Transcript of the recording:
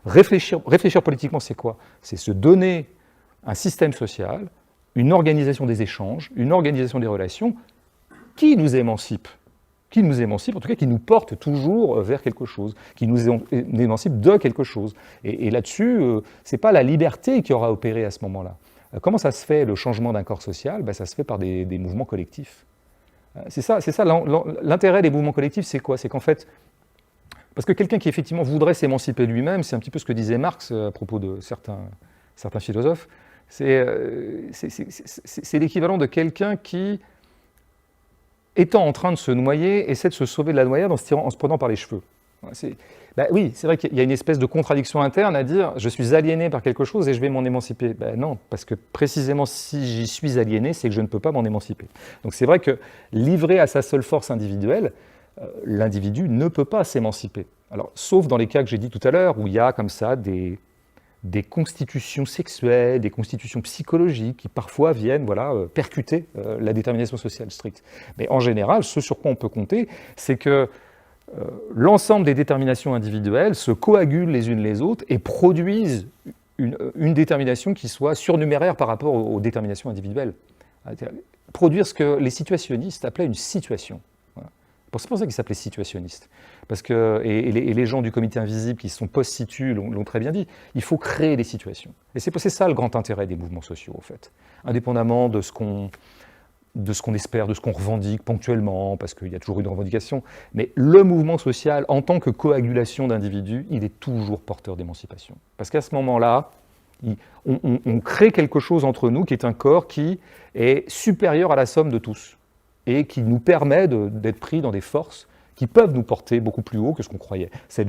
réfléchir politiquement, c'est quoi? C'est se donner un système social, une organisation des échanges, une organisation des relations qui nous émancipe, en tout cas qui nous porte toujours vers quelque chose, qui nous émancipe de quelque chose. Et là-dessus, ce n'est pas la liberté qui aura opéré à ce moment-là. Comment ça se fait, le changement d'un corps social? Ça se fait par des mouvements collectifs. C'est ça l'intérêt des mouvements collectifs, c'est quoi? C'est qu'en fait, parce que quelqu'un qui effectivement voudrait s'émanciper lui-même, c'est un petit peu ce que disait Marx à propos de certains philosophes, c'est l'équivalent de quelqu'un qui, étant en train de se noyer, essaie de se sauver de la noyade en se prenant par les cheveux. Oui, c'est vrai qu'il y a une espèce de contradiction interne à dire « je suis aliéné par quelque chose et je vais m'en émanciper ». Non, parce que précisément si j'y suis aliéné, c'est que je ne peux pas m'en émanciper. Donc c'est vrai que livré à sa seule force individuelle, l'individu ne peut pas s'émanciper. Alors, sauf dans les cas que j'ai dit tout à l'heure, où il y a comme ça des constitutions sexuelles, des constitutions psychologiques qui parfois viennent percuter la détermination sociale stricte. Mais en général, ce sur quoi on peut compter, c'est que l'ensemble des déterminations individuelles se coagulent les unes les autres et produisent une détermination qui soit surnuméraire par rapport aux déterminations individuelles. Produire ce que les situationnistes appelaient une situation. C'est pour ça qu'ils s'appelaient situationnistes. Et les gens du comité invisible qui sont post-situ l'ont très bien dit, il faut créer des situations. Et c'est ça le grand intérêt des mouvements sociaux, en fait. Indépendamment de ce qu'on espère, de ce qu'on revendique ponctuellement, parce qu'il y a toujours une revendication, mais le mouvement social, en tant que coagulation d'individus, il est toujours porteur d'émancipation. Parce qu'à ce moment-là, on crée quelque chose entre nous qui est un corps qui est supérieur à la somme de tous, et qui nous permet d'être pris dans des forces qui peuvent nous porter beaucoup plus haut que ce qu'on croyait. Cette